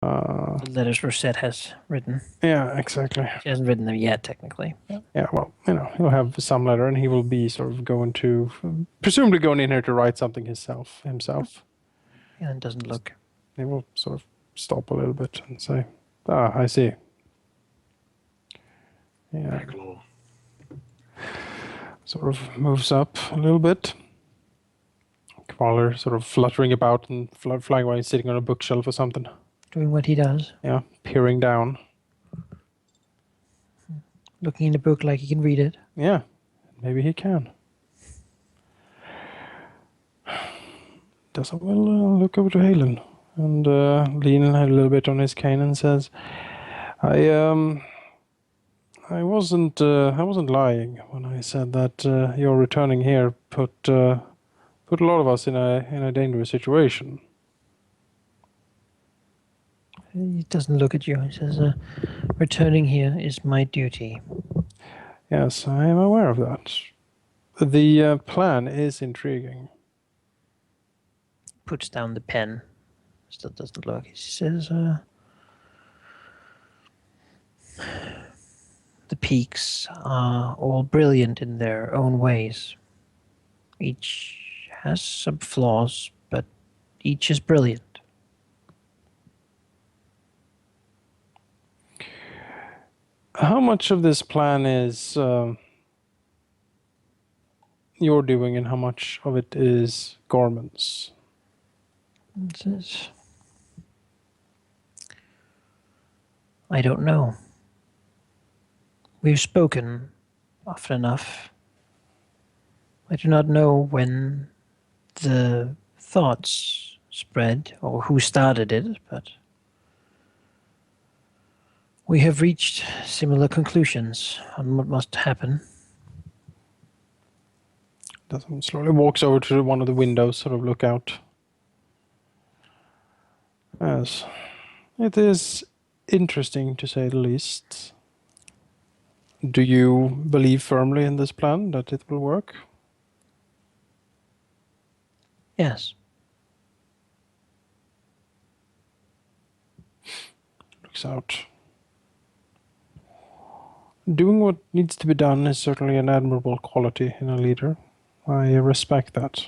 The letters Rosette has written. Yeah, exactly. She hasn't written them yet, technically. Yeah, well, he'll have some letter, and he will be sort of going to, presumably going in here to write something himself. Yeah, it doesn't look. He will sort of stop a little bit and say, "Ah, I see." Yeah, Cool. sort of moves up a little bit. Kvaler sort of fluttering about and flying away, sitting on a bookshelf or something. Doing what he does. Yeah, peering down. Looking in the book like he can read it. Yeah, maybe he can. Doesn't will look over to Halen and lean a little bit on his cane and says, I wasn't lying when I said that your returning here put a lot of us in a dangerous situation." He doesn't look at you. He says, returning here is my duty. Yes, I am aware of that. The plan is intriguing. Puts down the pen. Still doesn't look. He says, the peaks are all brilliant in their own ways. Each has some flaws, but each is brilliant. How much of this plan is you're doing, and how much of it is Gorman's? It says, I don't know. We've spoken often enough. I do not know when the thoughts spread or who started it, but we have reached similar conclusions on what must happen. Doesn't slowly walks over to one of the windows, sort of look out. Yes, it is interesting to say the least. Do you believe firmly in this plan, that it will work? Yes. Looks out. Doing what needs to be done is certainly an admirable quality in a leader. I respect that.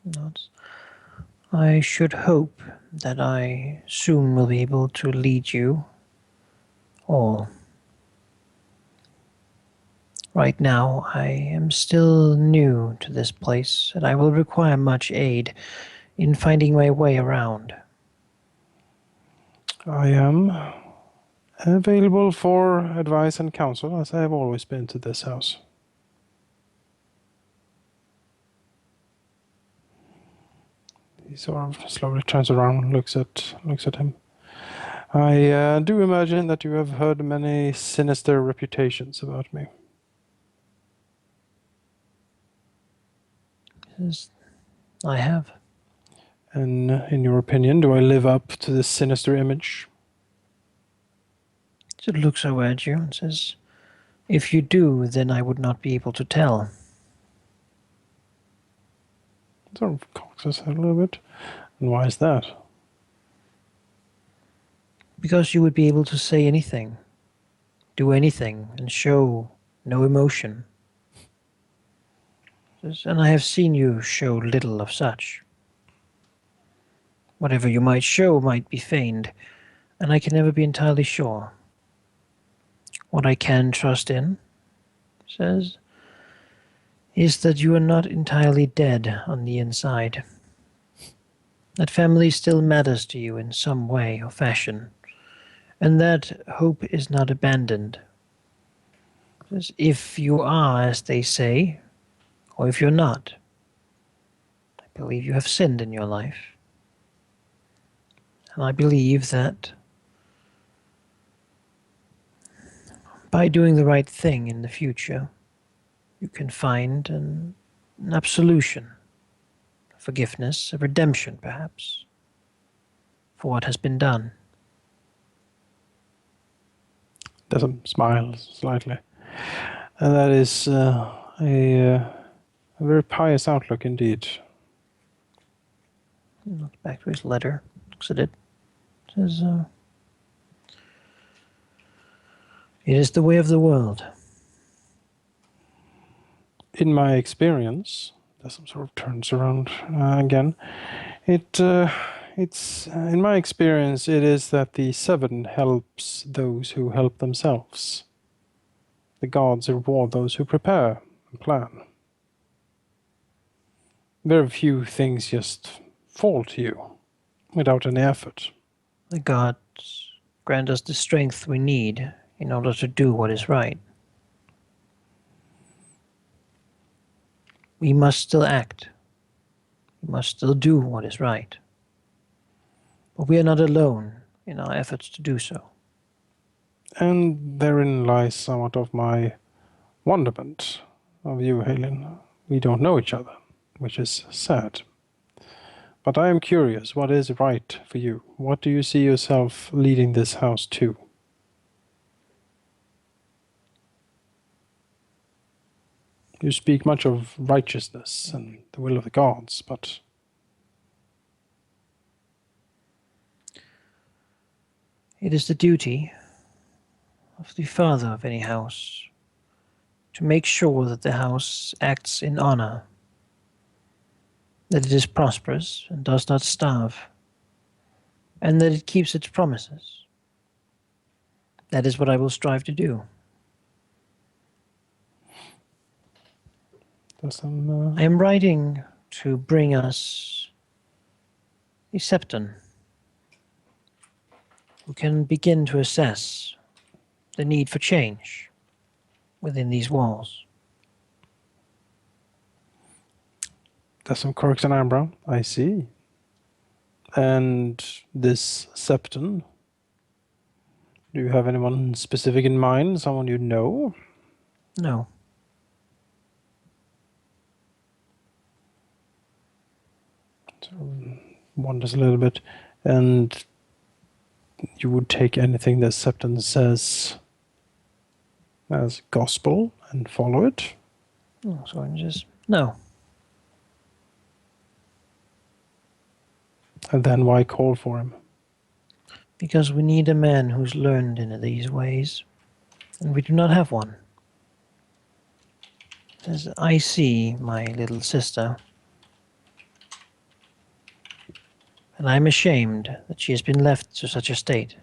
Nods. I should hope that I soon will be able to lead you all. Right now, I am still new to this place, and I will require much aid in finding my way around. I am available for advice and counsel, as I have always been to this house. He sort of slowly turns around and looks at him. I do imagine that you have heard many sinister reputations about me. Says, I have. And in your opinion, do I live up to this sinister image? He looks over at you and says, if you do, then I would not be able to tell. Sort of cocks his head a little bit. And why is that? Because you would be able to say anything, do anything, and show no emotion. And I have seen you show little of such. Whatever you might show might be feigned, and I can never be entirely sure. What I can trust in, says, is that you are not entirely dead on the inside. That family still matters to you in some way or fashion, and that hope is not abandoned. Says, if you are, as they say, or if you're not, I believe you have sinned in your life. And I believe that by doing the right thing in the future, you can find an absolution, a forgiveness, a redemption, perhaps, for what has been done. Doesn't smile slightly. And that is a very pious outlook indeed. He looks back to his letter, looks at it, says, "It is the way of the world." In my experience, Desmond sort of turns around again. It's in my experience, it is that the Seven helps those who help themselves. The gods reward those who prepare and plan. Very few things just fall to you without any effort. The gods grant us the strength we need in order to do what is right. We must still act. We must still do what is right. But we are not alone in our efforts to do so. And therein lies somewhat of my wonderment of you, Halen. We don't know each other, which is sad. But I am curious, what is right for you? What do you see yourself leading this house to? You speak much of righteousness and the will of the gods, but It is the duty of the father of any house to make sure that the house acts in honor, that it is prosperous and does not starve, and that it keeps its promises. That is what I will strive to do. I am writing to bring us a septon who can begin to assess the need for change within these walls. there's some quirks and eyebrow. I see. And this septon, do you have anyone specific in mind? Someone you know? No, Wonders a little bit. And you would take anything that septon says as gospel and follow it? oh, so I'm just no. And then why call for him? Because we need a man who's learned in these ways, and we do not have one. As I see my little sister, and I am ashamed that she has been left to such a state.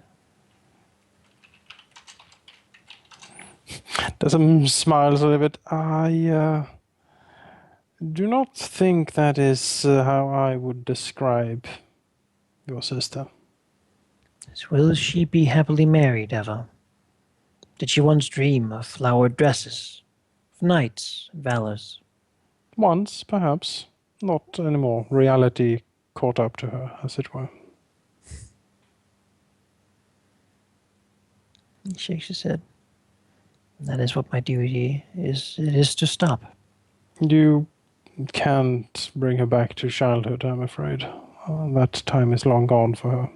Desmond smiles a little bit. I do not think that is how I would describe your sister. Will she be happily married ever? Did she once dream of flowered dresses, of knights and valors? Once, perhaps. Not anymore. Reality caught up to her, as it were. He shakes his head. That is what my duty is. It is to stop. You can't bring her back to childhood, I'm afraid. That time is long gone for her.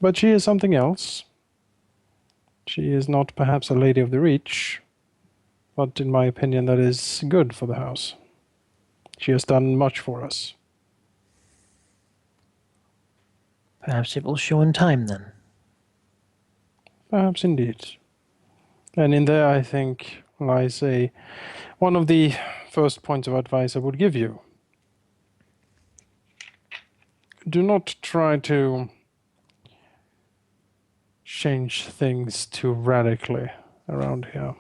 But she is something else. She is not perhaps a lady of the reach, but in my opinion that is good for the house. She has done much for us. Perhaps it will show in time then. Perhaps indeed. And in there, I think, lies one of the first points of advice I would give you. Do not try to change things too radically around here.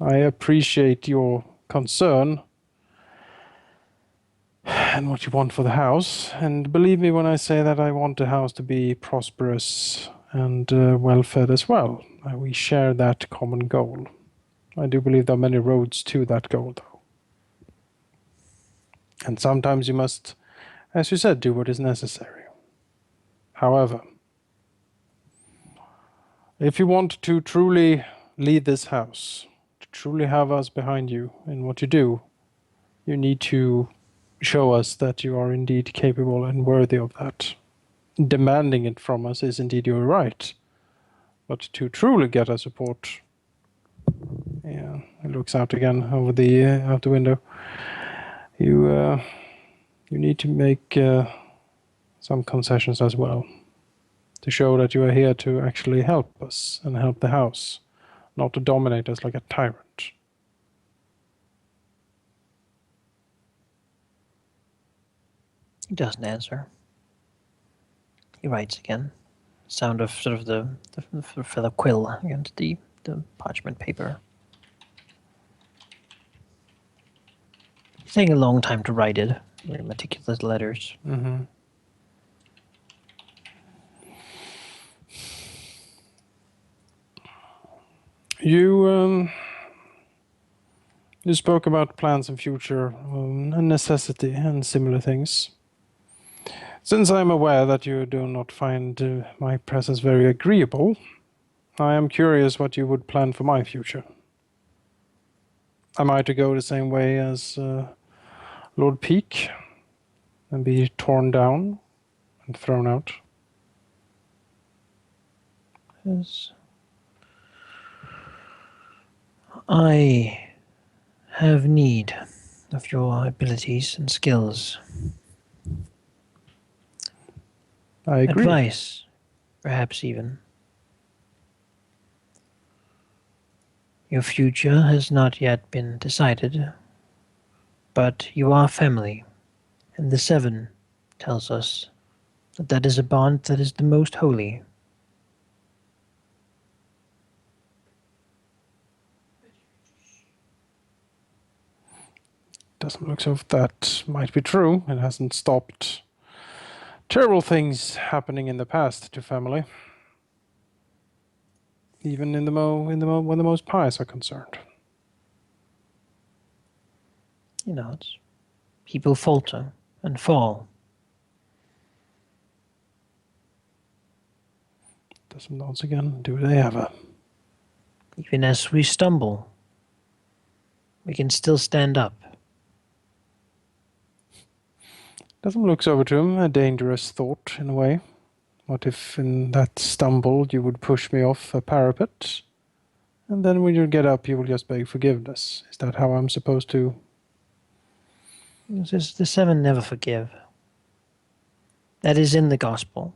I appreciate your concern and what you want for the house, and believe me when I say that I want the house to be prosperous and well-fed as well. We share that common goal. I do believe there are many roads to that goal, though. And sometimes you must, as you said, do what is necessary. However, if you want to truly lead this house, to truly have us behind you in what you do, you need to show us that you are indeed capable and worthy of that. Demanding it from us is indeed your right. But to truly get our support, yeah, he looks out again over the out the window. You need to make some concessions as well, to show that you are here to actually help us and help the house, not to dominate us like a tyrant. He doesn't answer. He writes again. Sound of sort of the feather quill against the parchment paper. It's taking a long time to write it. Very meticulous letters. Mm-hmm. You spoke about plans and future, and necessity and similar things. Since I am aware that you do not find my presence very agreeable, I am curious what you would plan for my future. Am I to go the same way as Lord Peak and be torn down and thrown out? Yes. I have need of your abilities and skills. I agree. Advice, perhaps even. Your future has not yet been decided, but you are family, and the Seven tells us that that is a bond that is the most holy. Doesn't look so if that might be true. It hasn't stopped terrible things happening in the past to family, even in when the most pious are concerned. You know, it's, people falter and fall. Doesn't once again do they ever? Even as we stumble, we can still stand up. Doesn't look over to him a dangerous thought in a way. What if in that stumble you would push me off a parapet, and then when you get up you will just beg forgiveness? Is that how I'm supposed to? It says the Seven never forgive. That is in the gospel.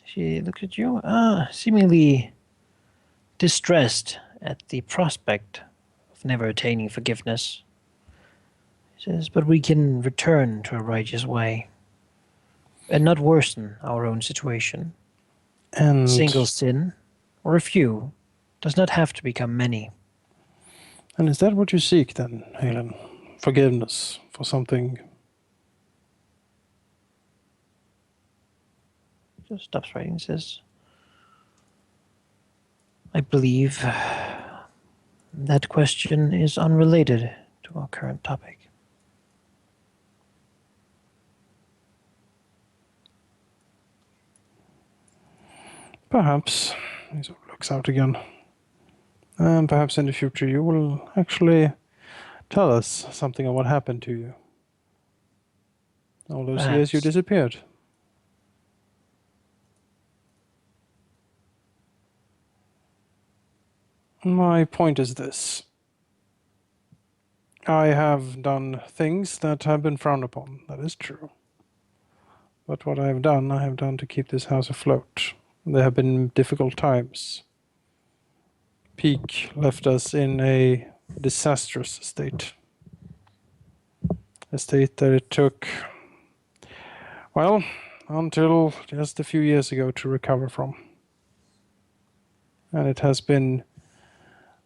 She looks at you, seemingly distressed at the prospect of never attaining forgiveness. He says, but we can return to a righteous way and not worsen our own situation. And Single sin, or a few, does not have to become many. And is that what you seek then, Helen? Forgiveness for something? He just stops writing and says, I believe that question is unrelated to our current topic. Perhaps. He sort of looks out again. And perhaps in the future you will actually tell us something of what happened to you. All those years you Perhaps. disappeared. My point is this. I have done things that have been frowned upon, that is true. But what I have done to keep this house afloat. There have been difficult times. Peak left us in a disastrous state. A state that it took, well, until just a few years ago to recover from. And it has been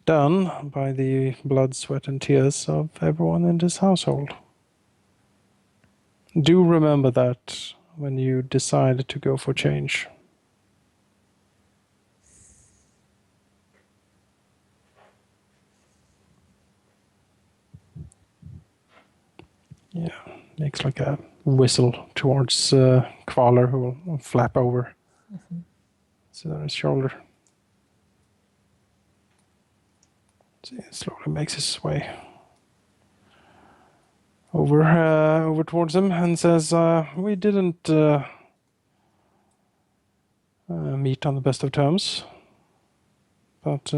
done by the blood, sweat, and tears of everyone in this household. Do remember that when you decide to go for change. Yeah, makes like a whistle towards Kvalar, who will flap over. Sit on his shoulder. See, slowly makes his way over towards him and says, "We didn't meet on the best of terms, but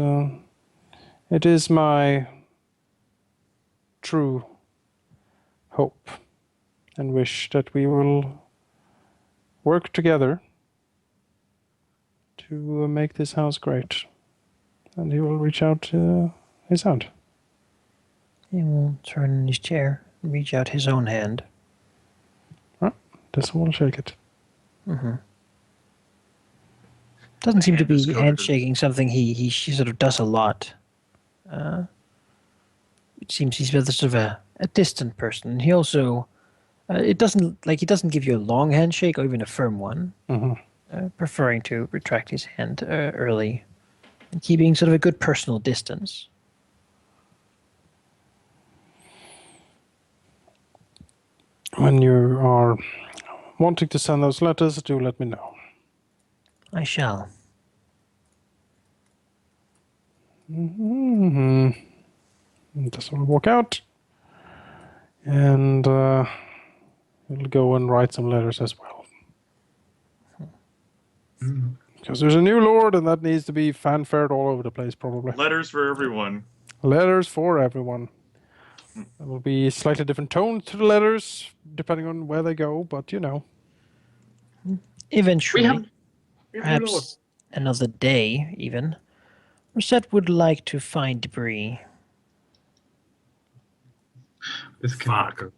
it is my true hope and wish that we will work together to make this house great. And he will reach out his hand. He will turn in his chair and reach out his own hand. This one will shake it. Doesn't seem to hand is be coated in- handshaking something he sort of does a lot. It seems he's rather sort of a distant person. He also, he doesn't give you a long handshake or even a firm one, preferring to retract his hand early and keeping sort of a good personal distance. When you are wanting to send those letters, do let me know. I shall. Just will walk out, and he'll go and write some letters as well. Because there's a new lord, and that needs to be fanfared all over the place, probably. Letters for everyone. Letters for everyone. There will be slightly different tones to the letters, depending on where they go, but you know. Eventually, We have perhaps another day even, Rosette would like to find Bree. This cannot go.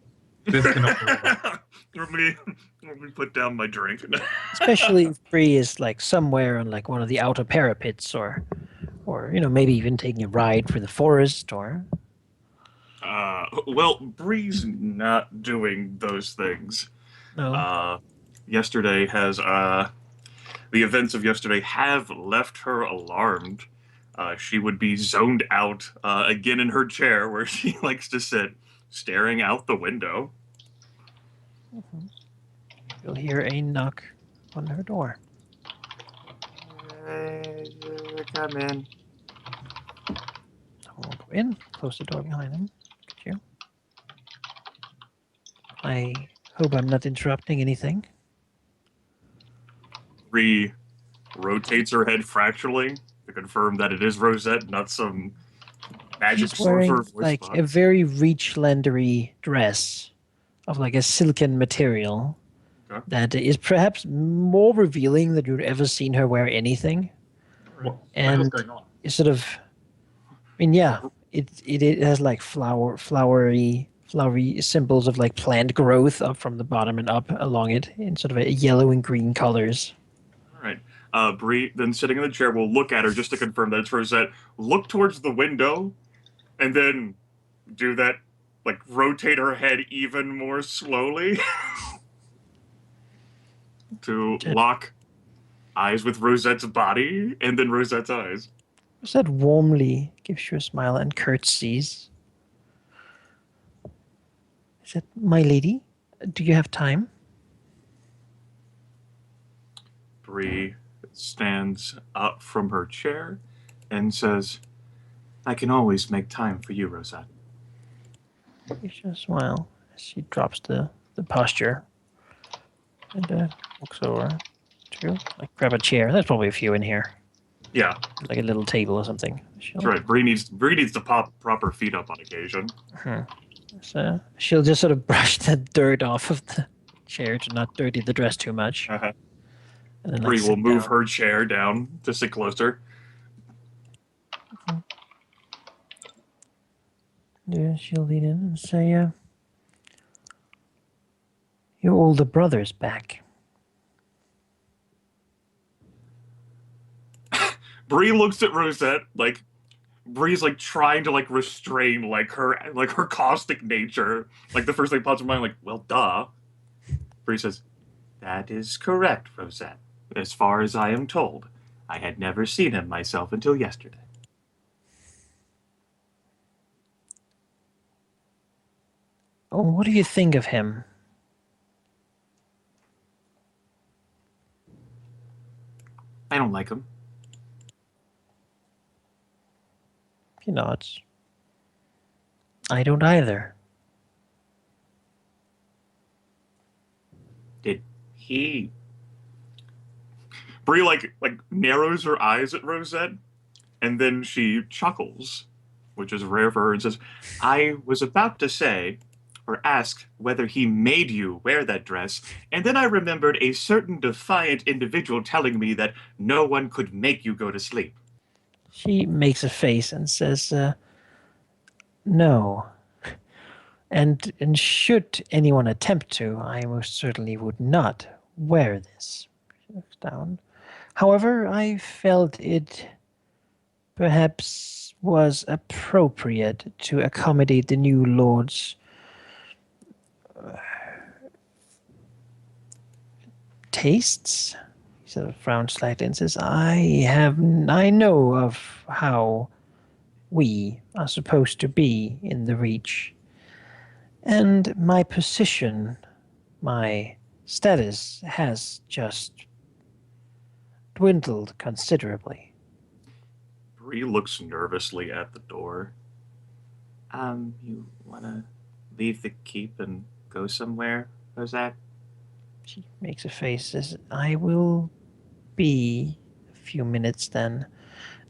This cannot go wrong. let me put down my drink. Especially if Bree is like somewhere on like one of the outer parapets or maybe even taking a ride through the forest or Well, Bree's not doing those things. no. Yesterday has the events of yesterday have left her alarmed. She would be zoned out again in her chair where she likes to sit, staring out the window. You'll hear a knock on her door. Come in. Someone will go in, close the door behind him. Look at you. I hope I'm not interrupting anything. Bree rotates her head fractionally to confirm that it is Rosette, not some magic She's wearing sorcerer voice like box. a very Reachlandery dress of like a silken material Okay. that is perhaps more revealing than you've ever seen her wear anything. What the And hell's going on? it's sort of, I mean, yeah, it has like flowery symbols of like plant growth up from the bottom and up along it in sort of a yellow and green colors. All right. Bree, then sitting in the chair, will look at her just to confirm that it's Rosette, look towards the window, and then do that, like, rotate her head even more slowly to lock eyes with Rosette's body and then Rosette's eyes. Rosette warmly gives you a smile and curtsies. Is it, my lady? Do you have time? Bree stands up from her chair and says, I can always make time for you, Rosette. Gives you a smile as she drops the posture and walks over to like grab a chair. There's probably a few in here, Yeah, like a little table or something. that's right. Bree needs to pop proper feet up on occasion. So she'll just sort of brush the dirt off of the chair to not dirty the dress too much. Uh-huh. And then, Bree like, will sit move down. her chair down to sit closer. Yeah, she'll lean in and say, your older brother's back. Bree looks at Rosette like Bree's like trying to like restrain like her caustic nature. Like the first thing pops in mind, like, well, duh. Bree says, that is correct, Rosette. As far as I am told, I had never seen him myself until yesterday. Oh, what do you think of him? I don't like him. He nods. I don't either. Did he? Bree like narrows her eyes at Rosette, and then she chuckles. which is rare for her, and says, I was about to say, or ask whether he made you wear that dress, and then I remembered a certain defiant individual telling me that no one could make you go to sleep. She makes a face and says, no. And should anyone attempt to, I most certainly would not wear this. She looks down. However, I felt it perhaps was appropriate to accommodate the new lord's tastes. He sort of frowns slightly and says, I know of how we are supposed to be in the Reach. And my position, my status has just dwindled considerably. Bree looks nervously at the door. You wanna leave the keep and go somewhere, Rosette? She makes a face, says, I will be a few minutes then.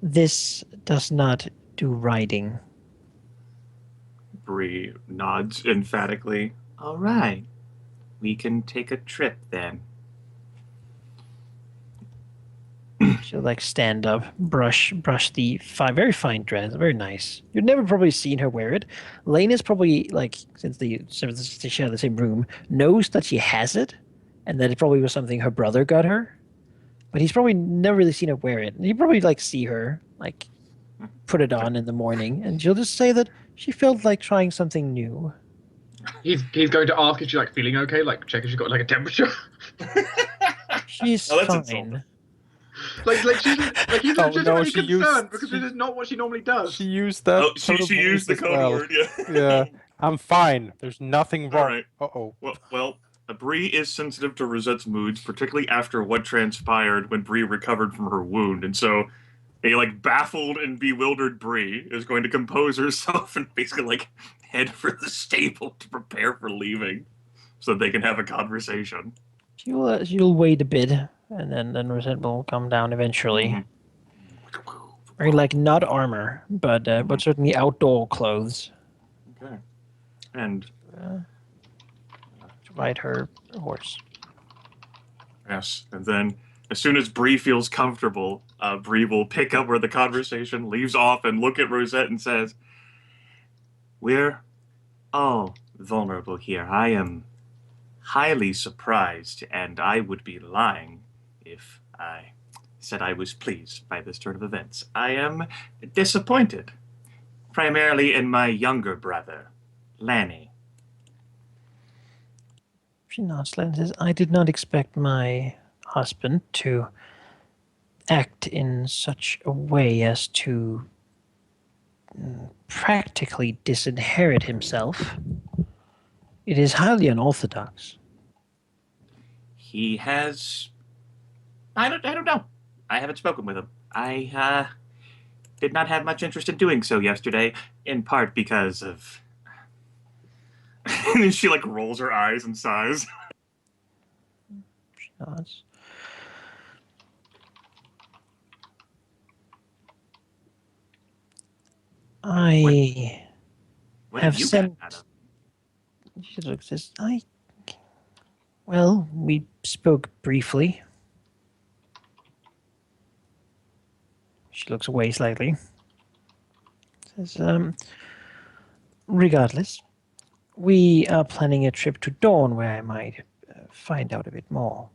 This does not do riding. Bree nods emphatically. All right. We can take a trip then. She'll like stand up, brush the very fine dress, very nice. You've never probably seen her wear it. Lane is probably like, since they share the same room, knows that she has it, and that it probably was something her brother got her. But he's probably never really seen her wear it. You probably like see her like put it on in the morning, and she'll just say that she felt like trying something new. He's going to ask if she's like feeling okay, like check if she's got like a temperature. She's Oh, that's fine. insulting. like she's like he's Oh, no, legitimately she concerned used- because she- this is not what she normally does. She used that. Oh, she tone of used the voice as code well. word, yeah. Yeah, I'm fine. There's nothing wrong. All right. Uh-oh. Well, Bree is sensitive to Rosette's moods, particularly after what transpired when Bree recovered from her wound, and so a like baffled and bewildered Bree is going to compose herself and basically like head for the stable to prepare for leaving, so that they can have a conversation. She'll wait a bit, and then Rosette will come down eventually. Mhm. Very like not armor, but certainly outdoor clothes Okay. And to ride her horse. yes, and then as soon as Bree feels comfortable, Bree will pick up where the conversation leaves off and look at Rosette and says, "We're all vulnerable here. I am highly surprised, and I would be lying if I said I was pleased by this turn of events. I am disappointed, primarily in my younger brother, Lanny." She nods and says, I did not expect my husband to act in such a way as to practically disinherit himself. It is highly unorthodox. He has. I don't know. I haven't spoken with him. I did not have much interest in doing so yesterday, in part because of. And then she like rolls her eyes and sighs. She nods. What Have have you sent- got out of? She looks as well, we spoke briefly. She looks away slightly. Says, regardless, we are planning a trip to Dawn where I might find out a bit more.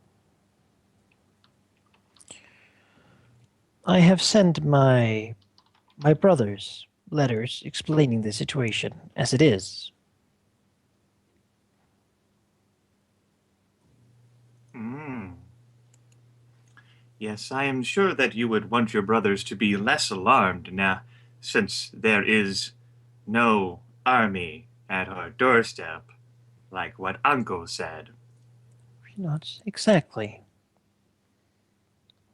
I have sent my brother's letters explaining the situation as it is. Mm. Yes, I am sure that you would want your brothers to be less alarmed now, since there is no army at our doorstep, like what Uncle said. She nods. Exactly.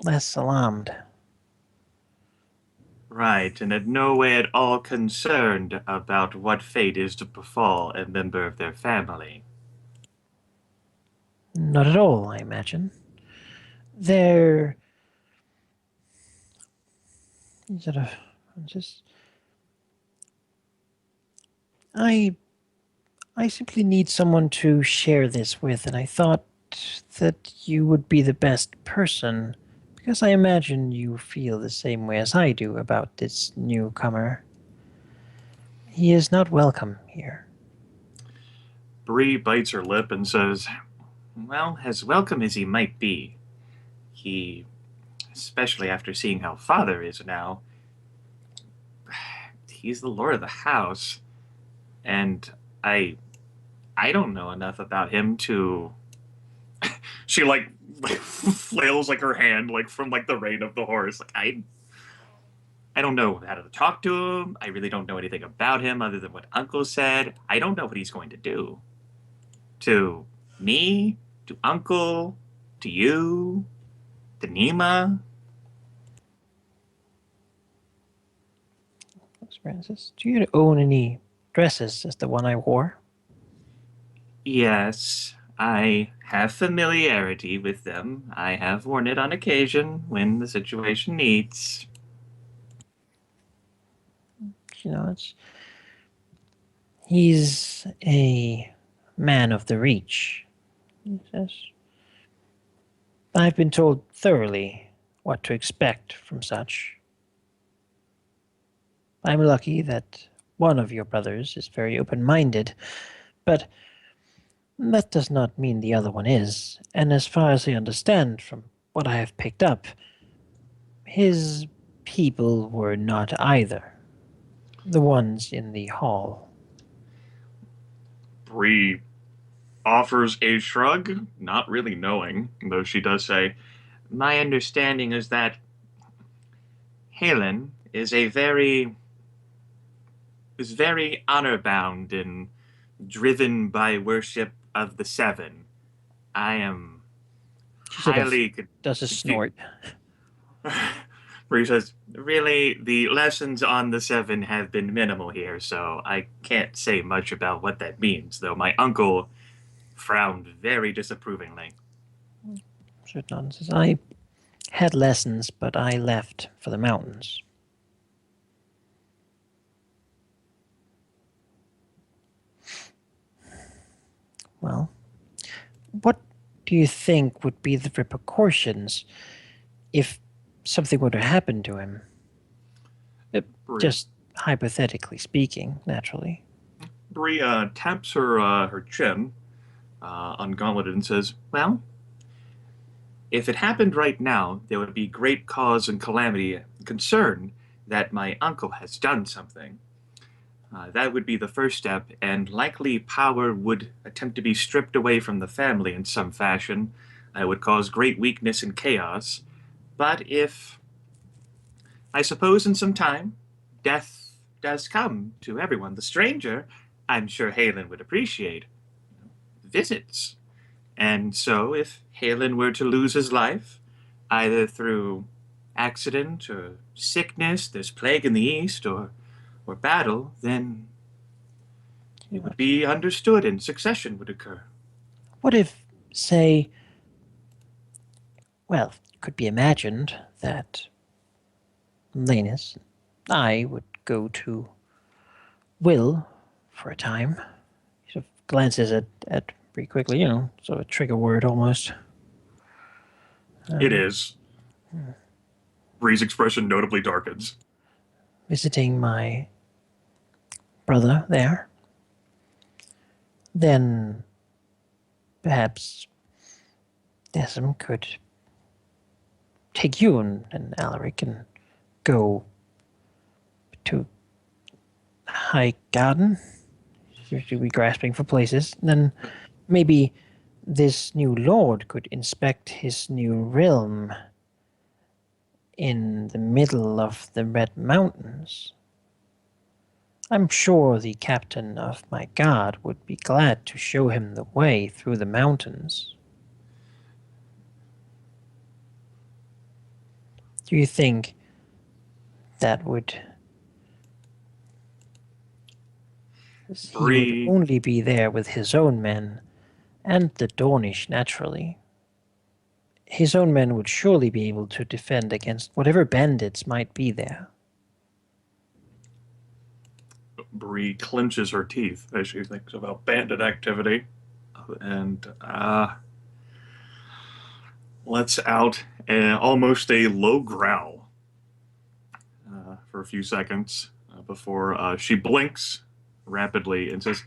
Less alarmed. Right, and in no way at all concerned about what fate is to befall a member of their family. Not at all, I imagine. They're sort of just I simply need someone to share this with, and I thought that you would be the best person, because I imagine you feel the same way as I do about this newcomer. He is not welcome here. Bree bites her lip and says, well, as welcome as he might be, he, especially after seeing how father is now, he's the lord of the house, and I don't know enough about him to. She like flails like her hand like from like the rein of the horse. Like I don't know how to talk to him. I really don't know anything about him other than what Uncle said. I don't know what he's going to do to me, to Uncle, to you, to Nima. Francis, do you own any dresses as the one I wore? Yes, I have familiarity with them. I have worn it on occasion when the situation needs. You know, he's a man of the Reach, he says. I've been told thoroughly what to expect from such. I'm lucky that one of your brothers is very open-minded, but that does not mean the other one is, and as far as I understand from what I have picked up, his people were not either. The ones in the hall. Bree offers a shrug, not really knowing, though she does say, my understanding is that Halen is very honor bound and driven by worship of the seven. I am She sort of highly does a snort. Bree says, really, the lessons on the seven have been minimal here, so I can't say much about what that means, though my uncle frowned very disapprovingly. Sutton says, I had lessons, but I left for the mountains. Well, what do you think would be the repercussions if something were to happen to him? Bree, Just hypothetically speaking, naturally. Bree taps her chin, ungauntleted, and says, well, if it happened right now, there would be great cause and calamity and concern that my uncle has done something. That would be the first step, and likely power would attempt to be stripped away from the family in some fashion. It would cause great weakness and chaos. But if, I suppose, in some time, death does come to everyone, the stranger, I'm sure Halen would appreciate visits. And so, if Halen were to lose his life, either through accident or sickness, there's plague in the east, or battle, then it would be understood and succession would occur. What if, say, well, it could be imagined that Lanus and I would go to Will for a time. He sort of glances at pretty quickly, sort of a trigger word almost. It is. Bree's expression notably darkens. Visiting my brother there. Then perhaps Desm could take you and Alaric and go to High Garden. Should be grasping for places. Then maybe this new lord could inspect his new realm in the middle of the Red Mountains. I'm sure the captain of my guard would be glad to show him the way through the mountains. Do you think that would... He would only be there with his own men, and the Dornish, naturally. His own men would surely be able to defend against whatever bandits might be there. Bree clenches her teeth as she thinks about bandit activity, and lets out almost a low growl for a few seconds before she blinks rapidly and says,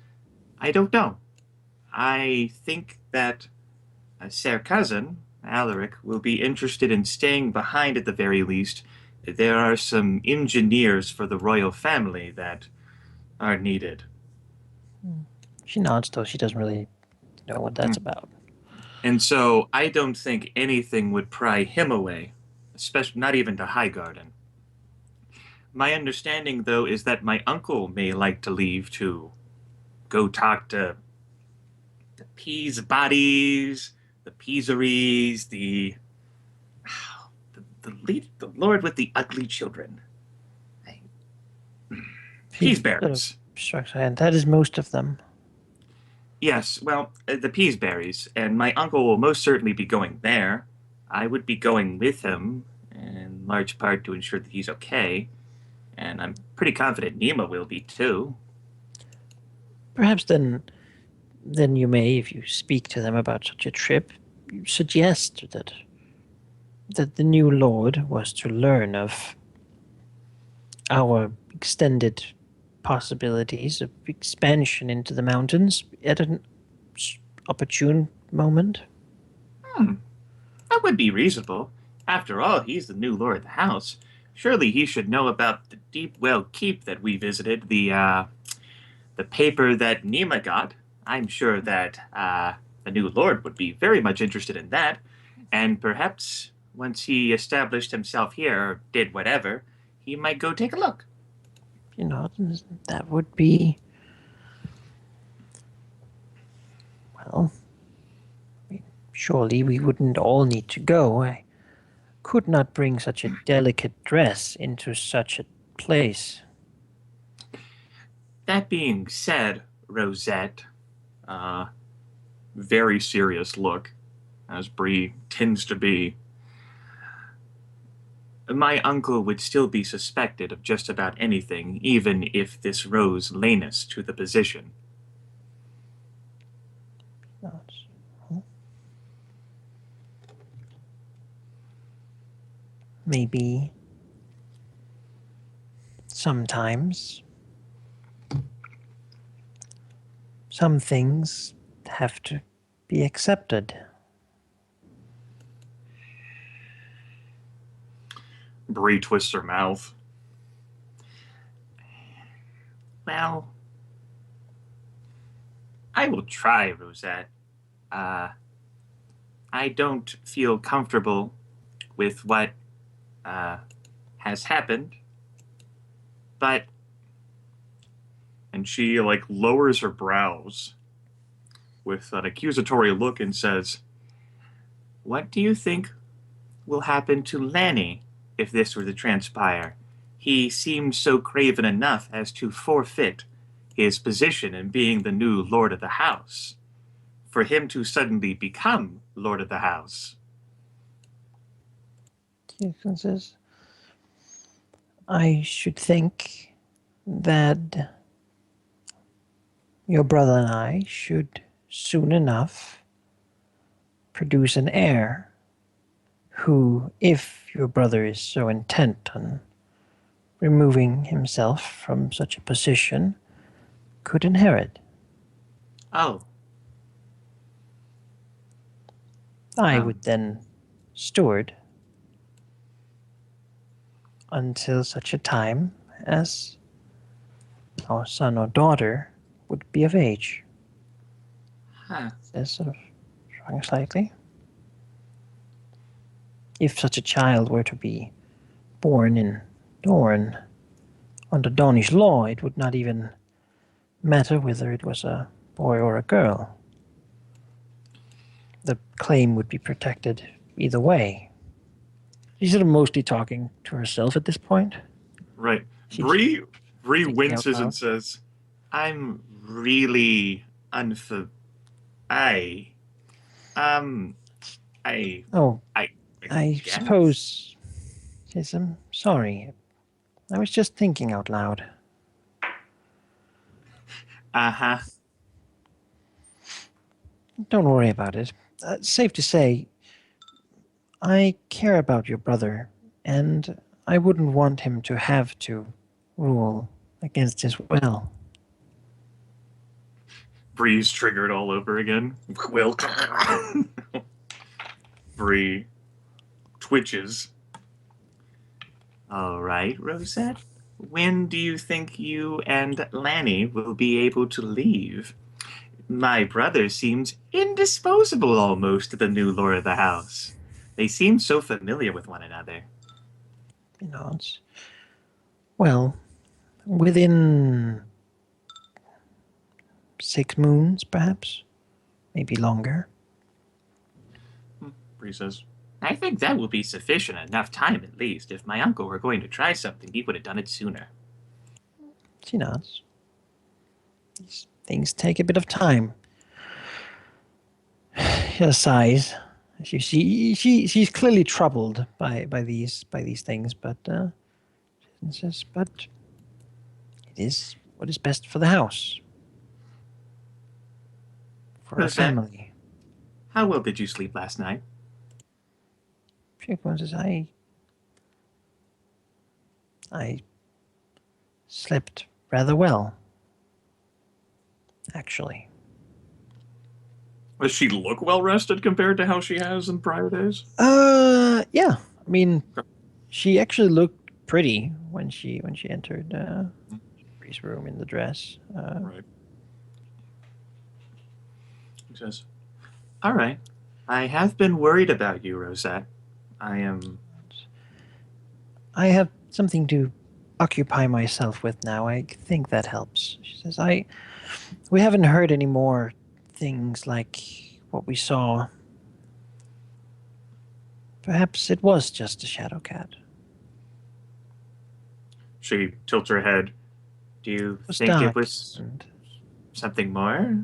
"I don't know. I think that Sir Cousin, Alaric, will be interested in staying behind at the very least. There are some engineers for the royal family that are needed." She nods, though she doesn't really know what that's about. And so I don't think anything would pry him away, especially not even to Highgarden. My understanding, though, is that my uncle may like to leave to go talk to the Peasbodies, the Peaseries, the Lord with the ugly children. Peaseberries. Shrugs her head. That is most of them. Yes, well, the Peaseberries, and my uncle will most certainly be going there. I would be going with him, in large part to ensure that he's okay, and I'm pretty confident Nima will be too. Perhaps then you may, if you speak to them about such a trip, you suggest that the new lord was to learn of our extended possibilities of expansion into the mountains at an opportune moment. That would be reasonable. After all, he's the new lord of the house. Surely he should know about the Deep Well Keep that we visited, the paper that Nima got. I'm sure that the new lord would be very much interested in that, and perhaps once he established himself here, or did whatever, he might go take a look. You know, that would be, well, I mean, surely we wouldn't all need to go. I could not bring such a delicate dress into such a place. That being said, Rosette, very serious look, as Bree tends to be, my uncle would still be suspected of just about anything, even if this rose Lanus to the position. Maybe sometimes some things have to be accepted. Bree twists her mouth. Well, I will try, Rosette. I don't feel comfortable with what has happened, but... And she, lowers her brows with an accusatory look and says, "What do you think will happen to Lanny if this were to transpire? He seemed so craven enough as to forfeit his position in being the new lord of the house. For him to suddenly become lord of the house." Kirsten says, I should think that your brother and I should soon enough produce an heir who, if your brother is so intent on removing himself from such a position, could inherit. Oh, I would then steward until such a time as our son or daughter would be of age. huh. Says sort of shrugging slightly. If such a child were to be born in Dorne, under Dawnish law, it would not even matter whether it was a boy or a girl. The claim would be protected either way. She's sort of mostly talking to herself at this point. Right. She's Bree thinking winces out and loud. says, "I'm really I I Oh, I I guess. suppose. Yes, I'm sorry. I was just thinking out loud. Uh-huh. Don't worry about it. Safe to say, I care about your brother, and I wouldn't want him to have to rule against his will. Bree's triggered all over again. Will. Bree twitches. All right, Rosette. When do you think you and Lanny will be able to leave? My brother seems indisposable almost to the new lord of the house. They seem so familiar with one another. He nods. Well, within 6 moons, perhaps? Maybe longer. Bree says, I think that will be sufficient enough time at least. If my uncle were going to try something, he would have done it sooner. She nods. These things take a bit of time. She sighs. She's clearly troubled by these things, but she says, but it is what is best for the house, for our Rosette, family. how well did you sleep last night? She says, I slept rather well, actually. Does she look well rested compared to how she has in prior days? Yeah. I mean, she actually looked pretty when she entered Bree's room in the dress. Right. He says, all right. I have been worried about you, Rosette. I have something to occupy myself with now. I think that helps. She says, we haven't heard any more things like what we saw. Perhaps it was just a shadow cat. She tilts her head. Do you It was think dark, it was and something more?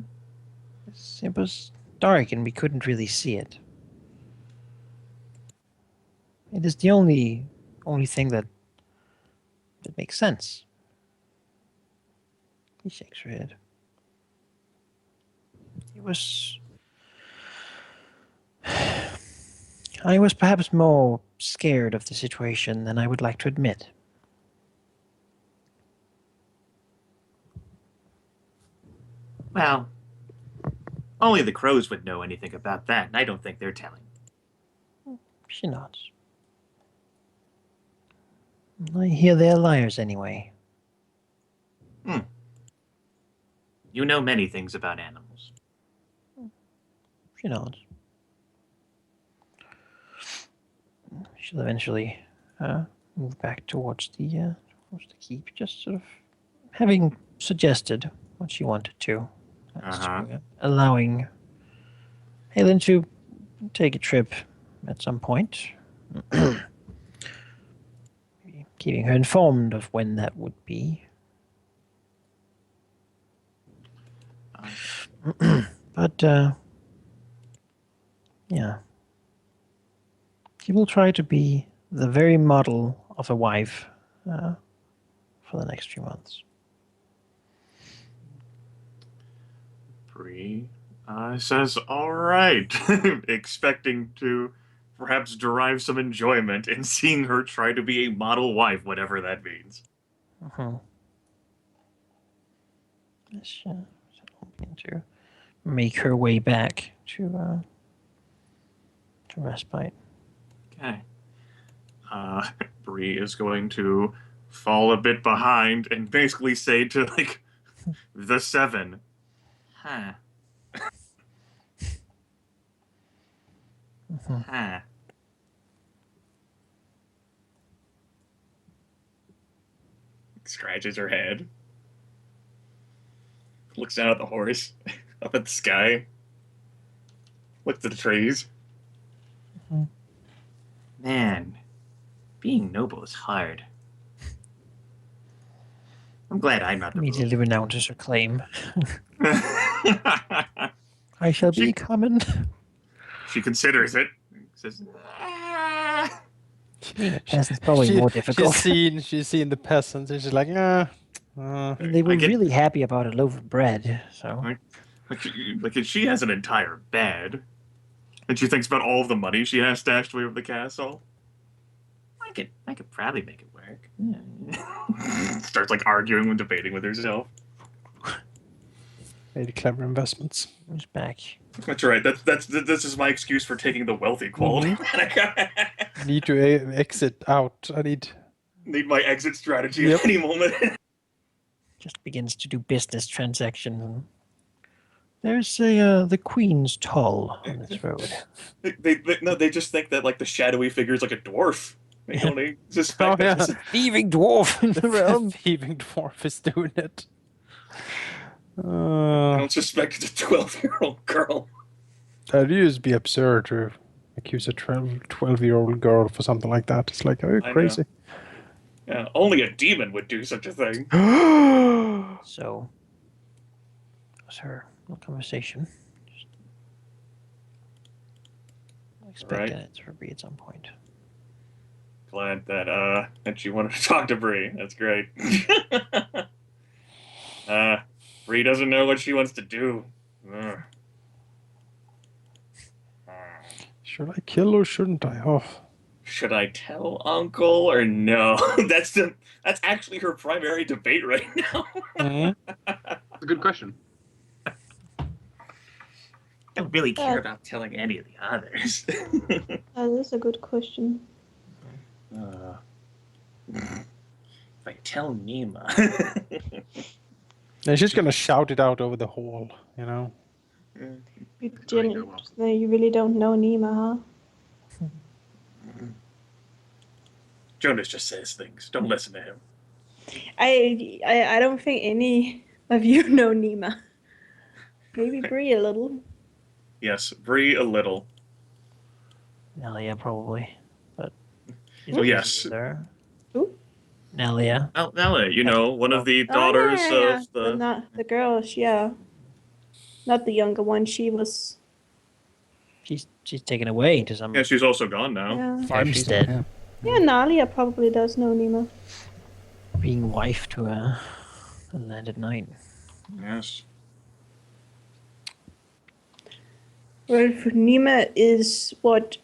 it was dark and we couldn't really see it. It is the only thing that makes sense. He shakes her head. I was perhaps more scared of the situation than I would like to admit. Well, only the crows would know anything about that, and I don't think they're telling. She nods. I hear they're liars anyway. You know many things about animals. She nods. She'll eventually move back towards the keep, just sort of having suggested what she wanted to, as to allowing Halen to take a trip at some point. Keeping her informed of when that would be. But, yeah. She will try to be the very model of a wife for the next few months. Bree says, all right, expecting to perhaps derive some enjoyment in seeing her try to be a model wife, whatever that means. She'll begin to make her way back to respite. Okay. Bree is going to fall a bit behind and basically say to, like, the 7, huh. Huh. Scratches her head. Looks down at the horse. Up at the sky. Looks at the trees. Man, being noble is hard. I'm glad I'm not the Immediately renounces her claim. I shall be common. She considers it. Says, being a peasant's probably more difficult. She's seen the peasants and she's like, And they were really happy about a loaf of bread, so... Like she has an entire bed, and she thinks about all of the money she has stashed away over the castle. I could probably make it work. Starts like arguing and debating with herself. Made clever investments. Who's back? That's right. This is my excuse for taking the wealthy quality. Need to exit out. I need my exit strategy at any moment. Just begins to do business transactions. There's the Queen's Toll on this road. They just think that like the shadowy figure is like a dwarf. They suspect a thieving dwarf in the realm. Thieving dwarf is doing it. I don't suspect it's a 12-year-old girl. That would be absurd to accuse a 12-year-old girl for something like that. It's like, are you crazy? Yeah, only a demon would do such a thing. So, that was her little conversation. I expected it to be at some point. Glad that you wanted to talk to Bree. That's great. Bree doesn't know what she wants to do. Should I kill or shouldn't I? Oh. Should I tell Uncle or no? That's actually her primary debate right now. That's a good question. I don't really care about telling any of the others. That is a good question. If I tell Nima... And she's gonna shout it out over the hall, you know? You really don't know Nima, huh? Jonas just says things. Don't listen to him. I don't think any of you know Nima. Maybe Bree a little. Yes, Bree a little. Nelia probably, but... Oh, yes. Who? Nelia. Oh, Nelia, you know, one of the daughters of the... But not the girls, yeah. Not the younger one, she was... She's taken away to some... Yeah, she's also gone now. Yeah, farmstead. yeah, Nalia probably does know Nima. Being wife to a landed knight. Yes. Well, for Nima is what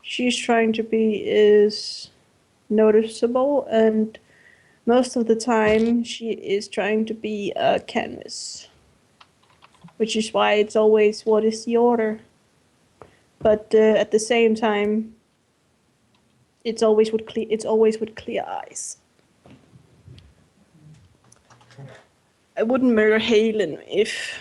she's trying to be is noticeable, and most of the time she is trying to be a canvas, which is why it's always what is the order. But at the same time, it's always with clear eyes. I wouldn't murder Halen if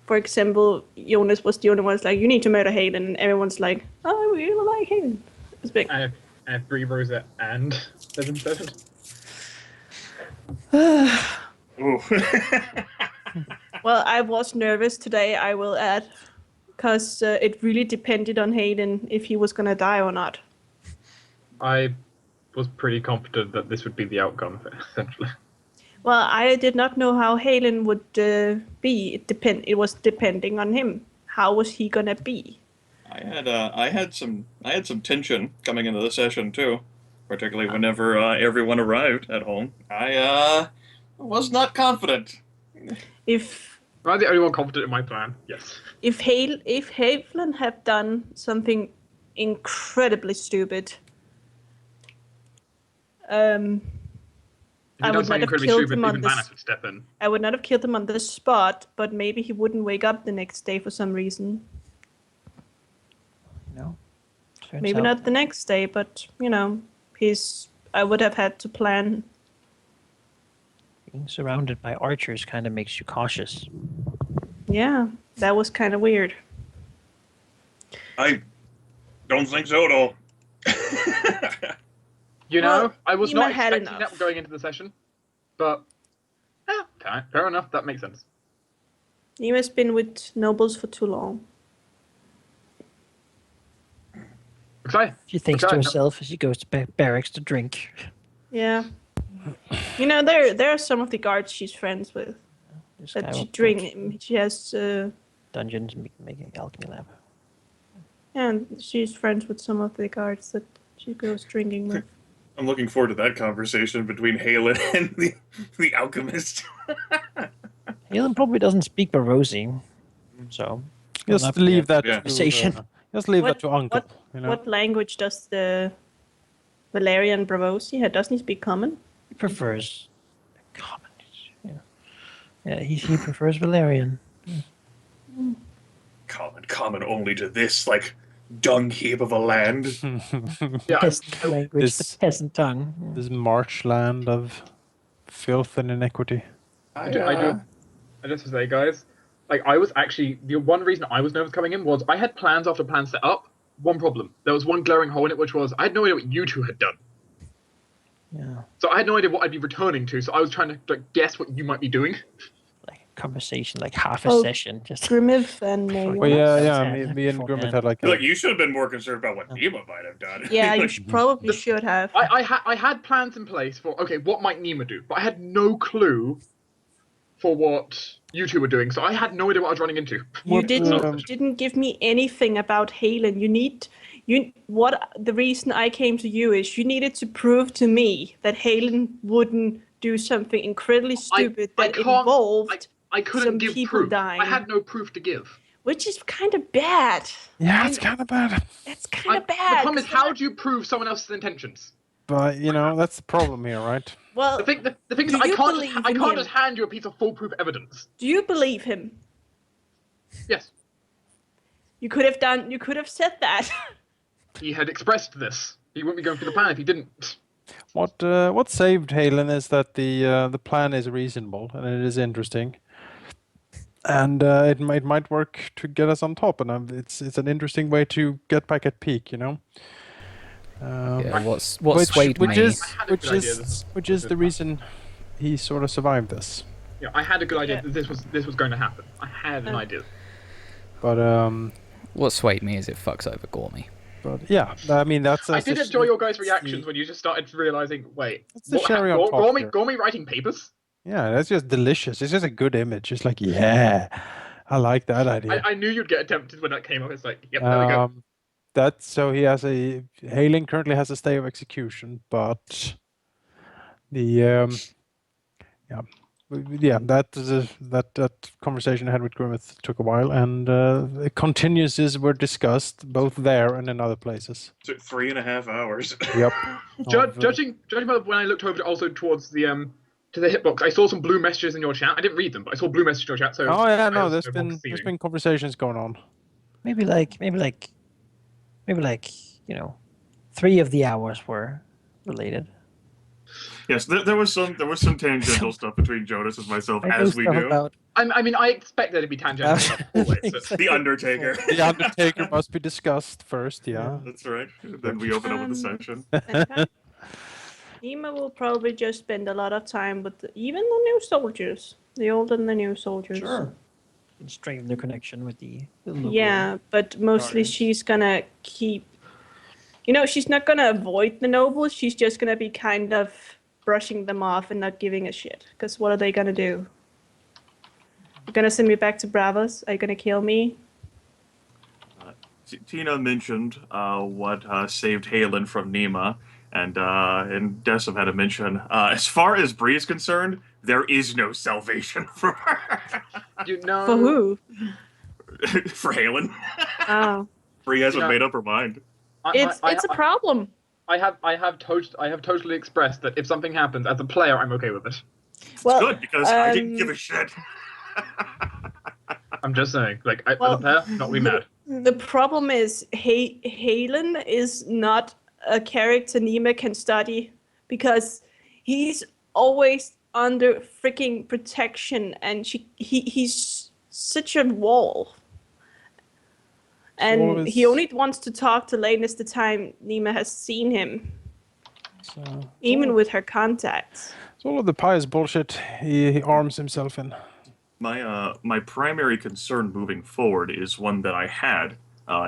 for example, Jonas was the only one that's like, you need to murder Halen, and everyone's like, oh, I really like Halen. It's big. I have Bree, Rosa, and 7-7. Ooh. Well, I was nervous today, I will add, because it really depended on Hayden if he was going to die or not. I was pretty confident that this would be the outcome, essentially. Well, I did not know how Halen would be. It was depending on him. How was he going to be? I had some tension coming into the session too, particularly whenever everyone arrived at home. I was not confident. Am I the only one confident in my plan? Yes. If Haviland had done something incredibly stupid, I would not have killed him on this. Would step in. I would not have killed him on this spot, but maybe he wouldn't wake up the next day for some reason. No. Maybe not the next day, but I would have had to plan. Being surrounded by archers kind of makes you cautious. Yeah, that was kind of weird. I don't think so at all. I was not expecting enough. that going into the session, but fair enough. That makes sense. Nima's been with nobles for too long. Okay. She thinks to herself as she goes to barracks to drink. Yeah. There are some of the guards she's friends with. That she has dungeons, making alchemy lab. And she's friends with some of the guards that she goes drinking with. I'm looking forward to that conversation between Halen and the alchemist. Halen probably doesn't speak Barosi, so will not Just be leave a that Yeah. conversation. to Uncle. You know. What language does the Valerian Bravosi have? Doesn't he speak common? He prefers common. Yeah, he prefers Valerian. Common only to this, like, dung heap of a land. Yeah, Peasant language, This- the peasant tongue. This marshland of filth and iniquity. I just to say, guys, like I was actually the one reason I was nervous coming in was I had plans after plans set up. One problem: there was one glaring hole in it, which was I had no idea what you two had done. Yeah, So I had no idea what I'd be returning to. So I was trying to like guess what you might be doing. like a conversation, like half a Oh, session, just. Grimiv and Well, yeah, That's me and Grimmett had like Like, you should have been more concerned about what Nima might have done. Yeah, you Like, probably should have. I had plans in place for okay, what might Nima do, but I had no clue for what you two were doing. So I had no idea what I was running into. You What, didn't give me anything about Halen. The reason I came to you is you needed to prove to me that Halen wouldn't do something incredibly stupid that involved I couldn't some give people proof. dying. I had no proof to give. which is kind of bad. yeah, it's kind of bad. That's kind of bad. The problem is, 'cause how they're- do you prove someone else's intentions? But that's the problem here, right? Well, The thing is, Do I you can't believe just, I in can't him? just hand you a piece of foolproof evidence. do you believe him? Yes, You could have said that. he had expressed this. He wouldn't be going through the plan if he didn't. What saved Halen is that the plan is reasonable and it is interesting, and it might work to get us on top, and it's an interesting way to get back at peak, Yeah, what swayed me? Which is the reason he sort of survived this. Yeah, I had a good idea Yeah. that this was going to happen. I had an idea. But What swayed me is it fucks over Gormy. yeah, I mean that's. I did enjoy your guys' reactions when you just started realizing, wait, That's the cherry on top here. Gormy writing papers? Yeah, that's just delicious. It's just a good image. It's like, yeah, I like that idea. I knew you'd get tempted when that came up. It's like, yep, there we go. That's so Halen currently has a stay of execution, but the that conversation I had with Grimmett took a while, and the continuances were discussed both there and in other places. Took 3.5 hours. Yep. Judging by when I looked over also towards the to the hitbox, I saw some blue messages in your chat. I didn't read them, but I saw blue messages in your chat. So Oh yeah, no, I there's was been conversations going on. Maybe like 3 of the hours were related. Yes, there was some tangential stuff between Jonas and myself, I know as we stuff do. about I mean, I expect there to be tangential stuff always. But The Undertaker. The Undertaker must be discussed first. Yeah. That's right. Then we open up with the session. Nima will probably just spend a lot of time with even the new soldiers, the old and the new soldiers. Sure. And strengthen their connection with the local. Yeah, but mostly Guardians. she's gonna keep. She's not gonna avoid the nobles. She's just gonna be kind of brushing them off and not giving a shit. Because what are they gonna do? You're gonna send me back to Bravos? Are you gonna kill me? Tina mentioned what saved Halen from Nima, and Desum had to mention, as far as Bree is concerned, there is no salvation for her. you know, For who? For Halen. Oh, Bree hasn't Yeah. made up her mind. it's a problem. I have totally expressed that if something happens as a player, I'm okay with it. Well, Good, because I didn't give a shit. I'm just saying, like, as Well, a player, not be mad. The problem is Halen is not a character Nima can study because he's always under freaking protection and he's such a wall. And Wall is- he only wants to talk to Lanus the time Nima has seen him, So, even with her contacts. it's all of the pious bullshit he arms himself in. My primary concern moving forward is one that I had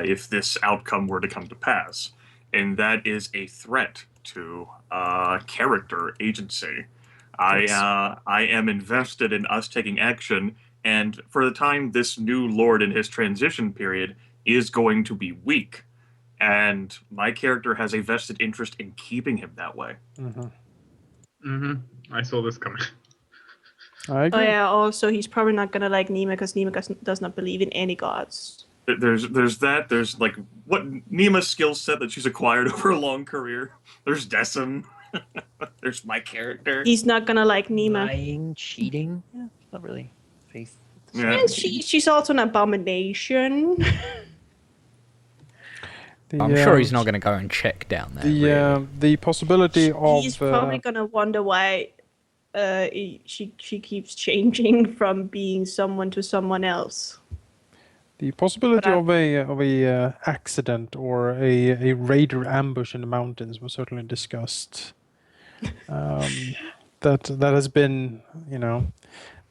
if this outcome were to come to pass, and that is a threat to character agency. I am invested in us taking action, and for the time this new lord in his transition period is going to be weak. And my character has a vested interest in keeping him that way. I saw this coming. I agree. Oh yeah, also he's probably not gonna like Nima because Nima does not believe in any gods. There's that. There's like what Nima's skill set that she's acquired over a long career. There's Decim. There's my character. He's not gonna like Nima. Lying, cheating. Yeah, not really faith. Yeah. And she's also an abomination. I'm sure he's not going to go and check down there. really. The possibility of He's probably gonna wonder why she keeps changing from being someone to someone else. the possibility But of a accident or a raider ambush in the mountains was certainly discussed. That has been,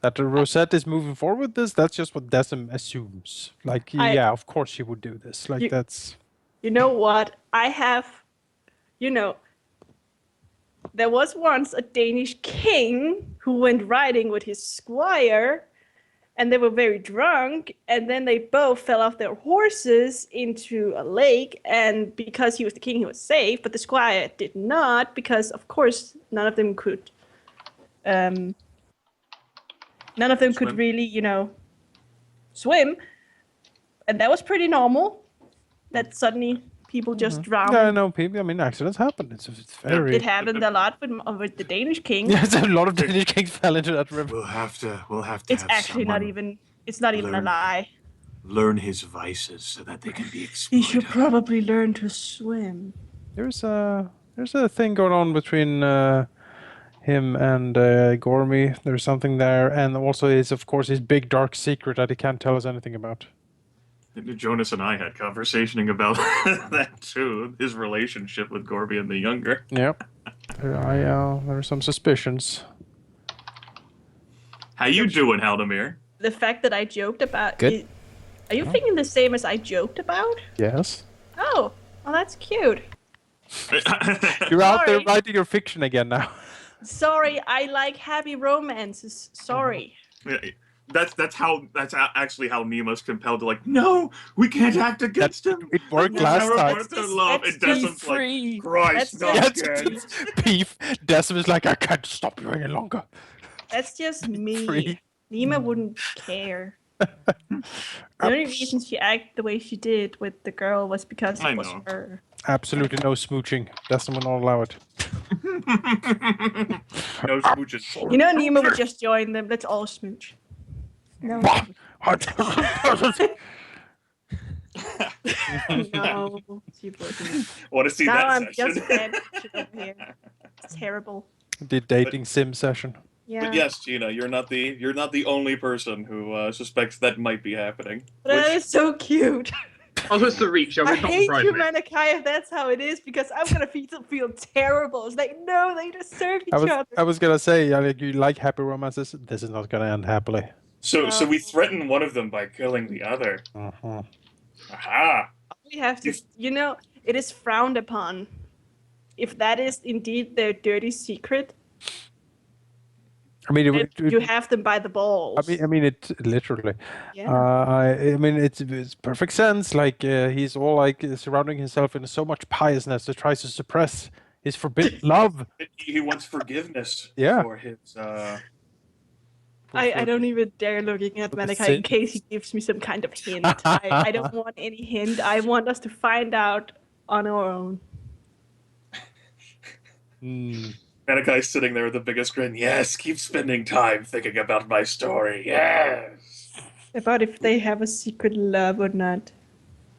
that Rosette is moving forward with this. That's just what Decim assumes. Like, yeah, of course she would do this. Like, that's. You know what? I have, there was once a Danish king who went riding with his squire, and they were very drunk, and then they both fell off their horses into a lake, and because he was the king, he was safe, but the squire did not, because of course none of them could really, swim, and that was pretty normal. That suddenly people just drown. Yeah, no, people. I mean, accidents happen. It's very. It happened a lot with the Danish king. Yes, a lot of Danish kings fell into that river. We'll have to. It's have actually not someone even. It's not even a learn. lie. learn his vices so that they can be He exploited. should probably learn to swim. There's a thing going on between him and Gormy. There's something there, and also is of course his big dark secret that he can't tell us anything about. Jonas and I had conversationing about that too. His relationship with Gorby and the Younger. Yep. There are some suspicions. How you doing, Halldamir? The fact that I joked about. Good. Are you thinking the same as I joked about? Yes. Oh, well, that's cute. You're out there Sorry. writing your fiction again now. Sorry, I like happy romances. Sorry. That's actually how Nemo's compelled to no, we can't act against him. It worked We'll last never time. want to love. Let's And be Decim's free. like, Christ, not Let's again. Peef. Decim is like, I can't stop you any longer. That's just me. Free. Nima wouldn't care. The only reason she acted the way she did with the girl was because I it was know. her. Absolutely no smooching. Decim will not allow it. No smooches. You know, Nima would just join them. Let's all smooch. No. No. She wouldn't. Want to see Now that I'm session? just mad over here. It's terrible. The dating sim session. Yeah. But yes, Gina, you're not the only person who suspects that might be happening. But that is so cute. I was supposed to reach. I I was not hate surprised. you, Manakai, if that's how it is, because I'm gonna feel terrible. It's like, no, they deserve each other. I was gonna say, you like happy romances. This is not gonna end happily. So we threaten one of them by killing the other. Uh-huh. Aha! We have to, it is frowned upon. If that is indeed their dirty secret, I mean, you have them by the balls. I mean, it literally. Yeah. I mean, it's perfect sense. Like he's all like surrounding himself in so much piousness that tries to suppress his forbidden love. He wants forgiveness Yeah. for his. I don't even dare looking at For the Manakai in sins. case he gives me some kind of hint. I don't want any hint. I want us to find out on our own. Manakai's sitting there with the biggest grin. Yes, keep spending time thinking about my story. Yes. About if they have a secret love or not.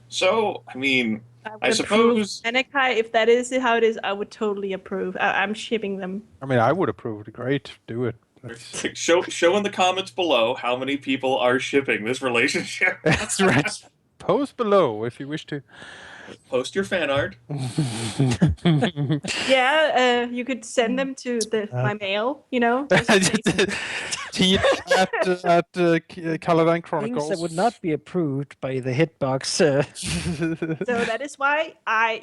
So, I mean, I I suppose. Manakai, if that is how it is, I would totally approve. I'm shipping them. I mean, I would approve. Great, do it. That's, Show in the comments below how many people are shipping this relationship. that's right. Post below if you wish to. Post your fan art. Yeah, you could send them to my mail, just say- Teen at Caladan Chronicles. Things that would not be approved by the hitbox. So that is why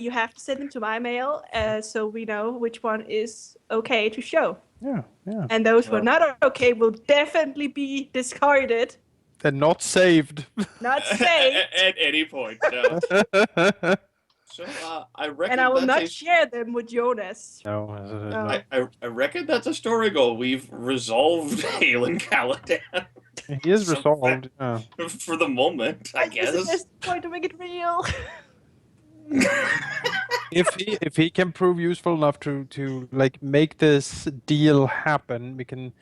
you have to send them to my mail, so we know which one is okay to show. Yeah. And those who are not okay will definitely be discarded. They're not saved. Not safe. At any point. No. So I reckon And I will that's not a, share them with Jonas. No. No. I reckon that's a story goal. We've resolved Hale and Caladan. He is So resolved. Yeah. For the moment, I guess. This is going to make it real. If he can prove useful enough to like make this deal happen, we can.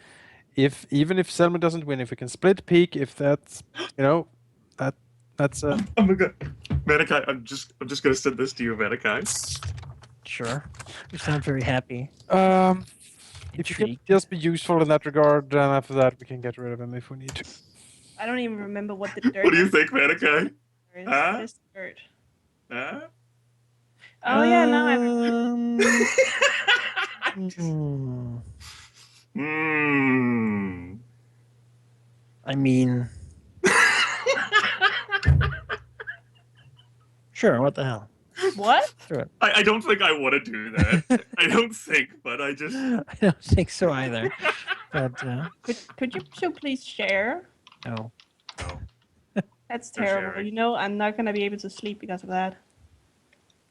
Even if Selma doesn't win, if we can split peak, if that's that's Oh my god, Manikai, I'm just gonna send this to you, Manikai. Sure. You sound very happy. If you can just be useful in that regard, then after that we can get rid of him if we need to. I don't even remember what the dirt What do you think, Manikai? is. Huh? What is dirt? Huh? Oh yeah, now I remember. Hmm. I mean, sure. What the hell? What? Do it. I don't think I want to do that. I don't think, but I just. I don't think so either. But Could you so please share? no. That's No terrible. sharing. You know, I'm not gonna be able to sleep because of that.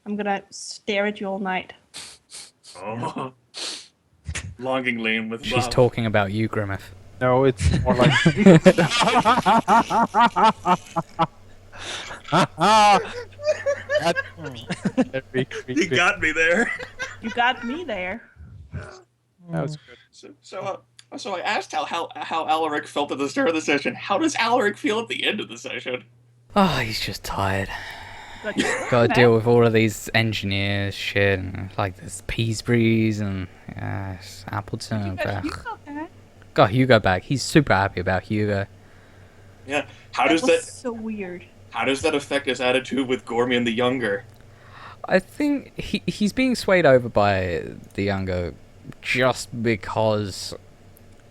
I'm gonna stare at you all night. Oh. Longingly and with She's love. talking about you, Grimmeth. No, it's more like. That's very creepy. You got me there. You got me there. That was good. So I asked how Alaric felt at the start of the session. How does Alaric feel at the end of the session? Oh, he's just tired. Got you. Got to deal with all of these engineers shit, and like this Peasbreeze and Appleton. You And got Hugo back. got Hugo back. He's super happy about Hugo. Yeah. How That does was that so weird. affect his attitude with Gormian the Younger? I think he's being swayed over by the younger just because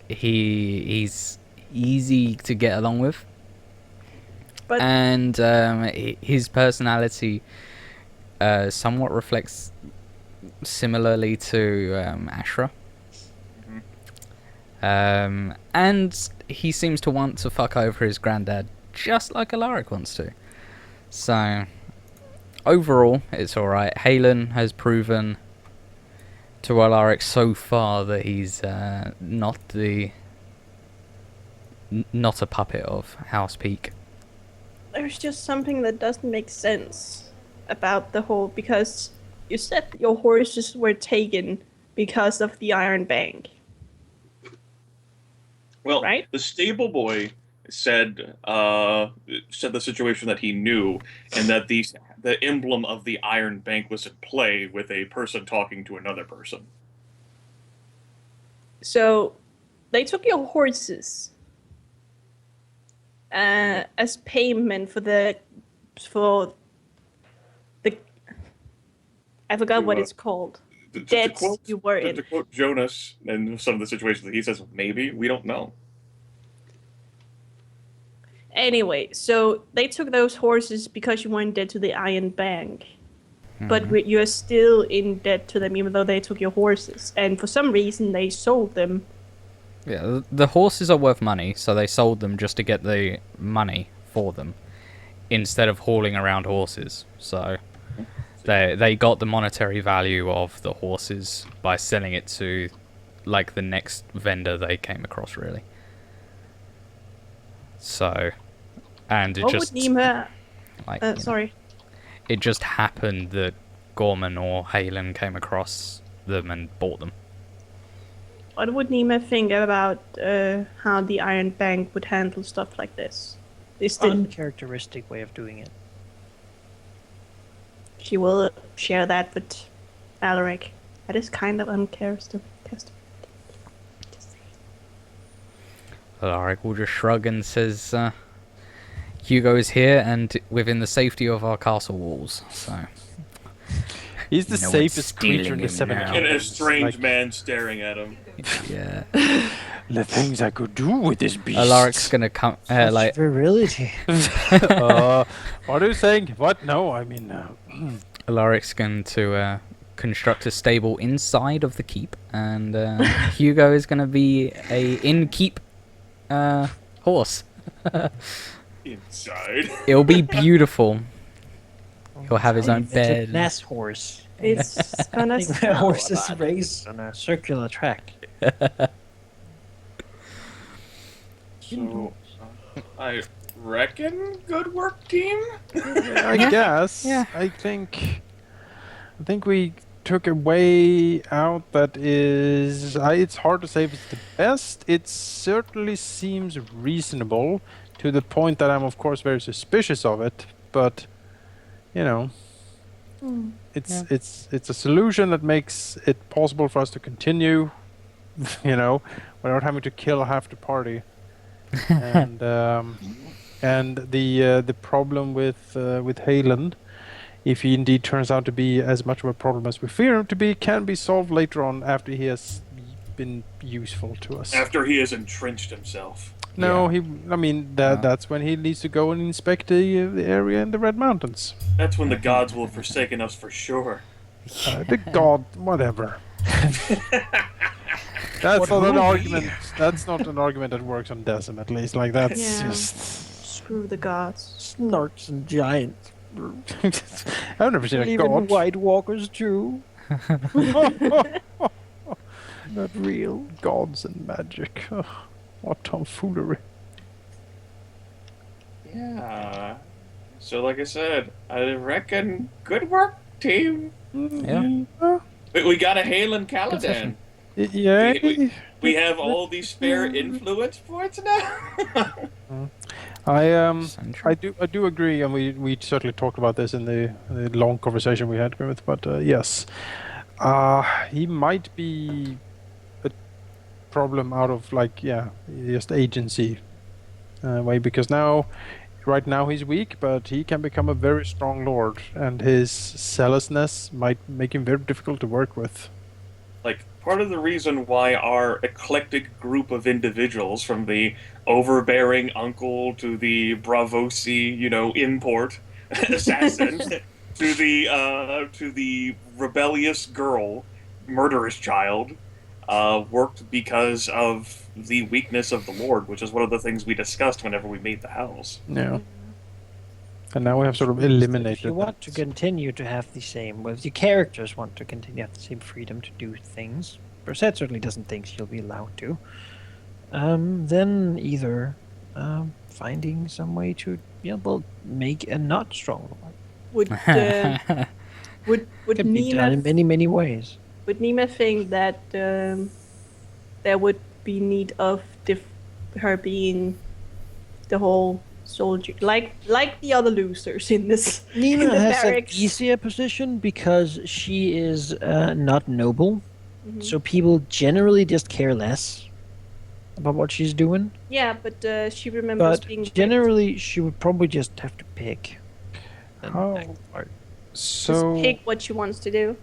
he's easy to get along with. But And his personality somewhat reflects similarly to Ashra. And he seems to want to fuck over his granddad just like Alaric wants to. So, overall, it's alright. Halen has proven to Alaric so far that he's not a puppet of House Peak. there's just something that doesn't make sense about the whole, because you said your horses were taken because of the Iron Bank. Well, Right? the stable boy said the situation that he knew, and that the emblem of the Iron Bank was at play with a person talking to another person. So they took your horses as payment for the I forgot what it's called. Debts you were in. To quote Jonas and some of the situations that he says, maybe, we don't know. Anyway, so they took those horses because you were in debt to the Iron Bank. But you're still in debt to them even though they took your horses. And for some reason they sold them. Yeah, the horses are worth money, so they sold them just to get the money for them, instead of hauling around horses. So they got the monetary value of the horses by selling it to, like, the next vendor they came across, really. So, and it What just would Nima... like you know, sorry. it just happened that Gorman or Halen came across them and bought them. What would Nima think about how the Iron Bank would handle stuff like this? This didn't... Uncharacteristic way of doing it. She will share that with Alaric. That is kind of uncharacteristic. Alaric will just shrug and says, Hugo is here and within the safety of our castle walls, so... He's the No one's safest creature in stealing the him Seven now. And a Kingdoms. strange Like, man staring at him. Yeah. the things I could do with this beast. Alaric's gonna come, like, Virility. What are you saying? What? No, I mean... Alaric's going to construct a stable inside of the keep, and Hugo is gonna be a in-keep horse. Inside. It'll be beautiful. He'll have his own It's a bed. glass horse. It's gonna Think smell a horses lot. race on a circular track. So, I reckon good work, team. I guess. Yeah. I think we took a way out that is. It's hard to say if it's the best. It certainly seems reasonable to the point that I'm, of course, very suspicious of it. But you know, it's a solution that makes it possible for us to continue. You know, without having to kill half the party. And the problem with Halen, if he indeed turns out to be as much of a problem as we fear him to be, can be solved later on after he has been useful to us. After he has entrenched himself. No, Yeah. that's when he needs to go and inspect the area in the Red Mountains. That's when the gods will have forsaken us for sure. The god, whatever. That's not an argument. That's not an argument that works on Decim, at least. Like that's Yeah. just. Screw the gods. Snarks and giants. I've never seen a Even god. White Walkers too. Not real. Gods and magic. Ugh, what tomfoolery. Yeah. So, like I said, I reckon good work, team. Yeah. We got a Halen Caladan. Yeah. We have all these spare influence points now. I do agree, and we certainly talked about this in the long conversation we had with. But yes, he might be a problem out of just agency way, because right now he's weak, but he can become a very strong lord, and his zealousness might make him very difficult to work with. Like, part of the reason why our eclectic group of individuals, from the overbearing uncle to the bravosi, import assassin, to the rebellious girl, murderous child, worked because of the weakness of the Lord, which is one of the things we discussed whenever we made the house. Yeah. And now we have sort of eliminated If you want to that. continue to have the same, well, if your characters want to continue to have the same freedom to do things, Brissette certainly doesn't think she'll be allowed to. Then either finding some way to make a not strong one. Would Could be done in Nima many, many ways. would Nima think that there would be need of her being the whole soldier, like the other losers in this in Nima the has an barracks? easier position because she is not noble, Mhm. so people generally just care less about what she's doing. Yeah, but she remembers But being raped. generally, she would probably just have to pick. an How- act part, Just So pick what she wants to do.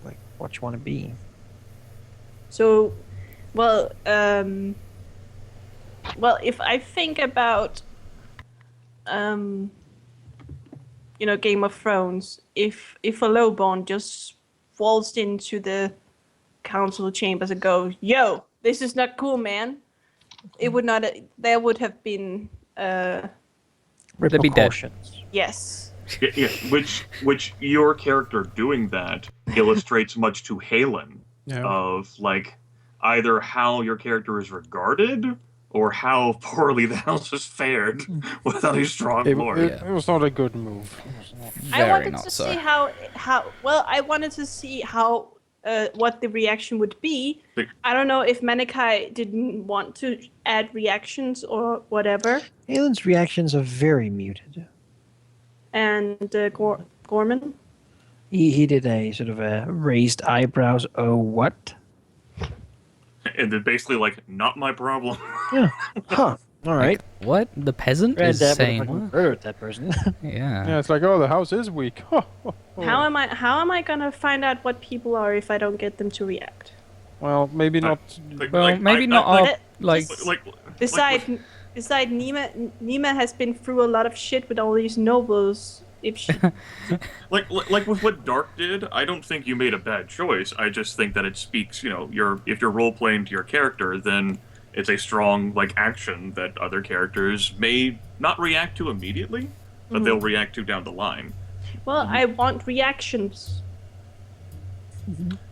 like what you want to be. So, if I think about, Game of Thrones, if a lowborn just waltzed into the council chambers and go, "Yo, this is not cool, man," it would not. There would have been, They'd be dead. Repercussions. yes, Yeah, which your character doing that illustrates much to Halen yeah. of either how your character is regarded or how poorly the house has fared without a strong It, lord. it was not a good move. It was not. I Very wanted not to so. see how. I wanted to see how what the reaction would be. But- I don't know if Manikai didn't want to add reactions or whatever. Aelin's reactions are very muted. And Gorman. He did a sort of a raised eyebrows. Oh, what? And then basically not my problem. Yeah. Huh. All right. What? The peasant Read is that saying motherfucking what? murdered that person. Yeah. Yeah, it's like, oh, the house is weak. How am I gonna find out what people are if I don't get them to react? Well, maybe not. Well, maybe not all, like... Besides Nima has been through a lot of shit with all these nobles. If she, like with what Dark did, I don't think you made a bad choice. I just think that it speaks, if you're role playing to your character, then it's a strong like action that other characters may not react to immediately, but they'll react to down the line. Well, I want reactions.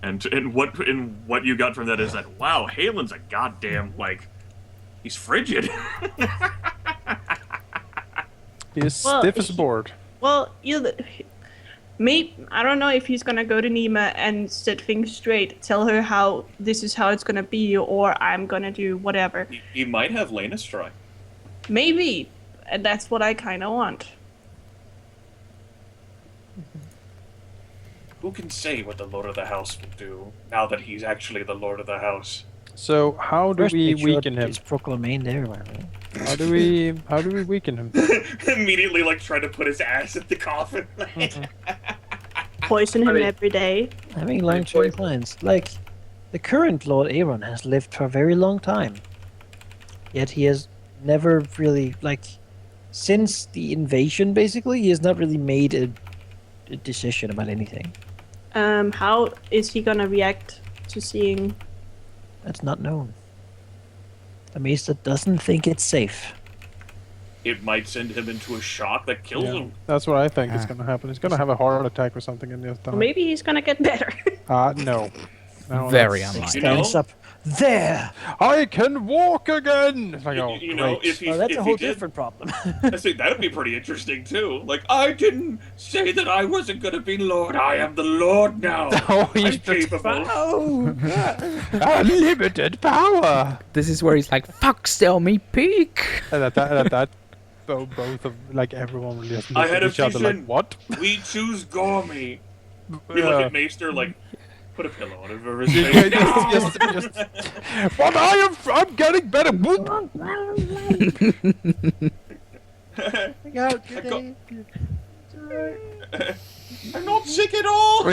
And what you got from that is that wow, Halen's a goddamn like he's frigid. He is Well, stiff as a board. Well, I don't know if he's gonna go to Nima and set things straight, tell her how this is how it's gonna be, or I'm gonna do whatever. He might have Lena try. Maybe, and that's what I kind of want. Who can say what the Lord of the House will do now that he's actually the Lord of the House? So how do First, we make sure weaken him? It's proclaimed everywhere, right? How do we weaken him? Immediately, like, try to put his ass in the coffin. Poison him I mean- every day. Having long-term plans. Like, the current Lord Aaron has lived for a very long time. Yet he has never really, like, since the invasion, basically, he has not really made a decision about anything. How is he gonna react to seeing? That's not known. The Maester doesn't think it's safe. It might send him into a shock that kills Yeah, him. that's what I think is going to happen. He's going to have a heart attack or something in the Or stomach. maybe he's gonna get better. No. No, Very that's- unlikely. You know? Stands up. There! I can walk again! It's like, You- oh, you know, great. if he, Oh, that's if a he whole did, different problem. I think that would be pretty interesting too. Like, I didn't say that I wasn't gonna be Lord. I am the Lord now. Oh, I'm he's the capable. Unlimited power! This is where he's like, "Fuck, sell me peak." And at that both of, like, everyone will just I look had at a each other like, vision. what? We choose Gormy. We Yeah. look at Maester like, put a pillow on over his Yeah, face. just- But I'm getting better. I'm not sick at all.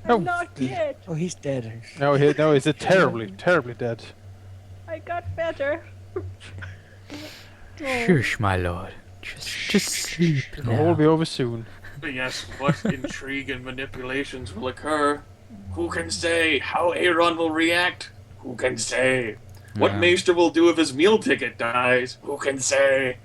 no, Not yet. Oh, he's dead. no, he's a terribly dead. I got better. Shush, my lord. Just sleep It'll all now. be over soon. Yes, what intrigue and manipulations will occur? Who can say? How Aaron will react? Who can say? What Yeah. Maester will do if his meal ticket dies? Who can say?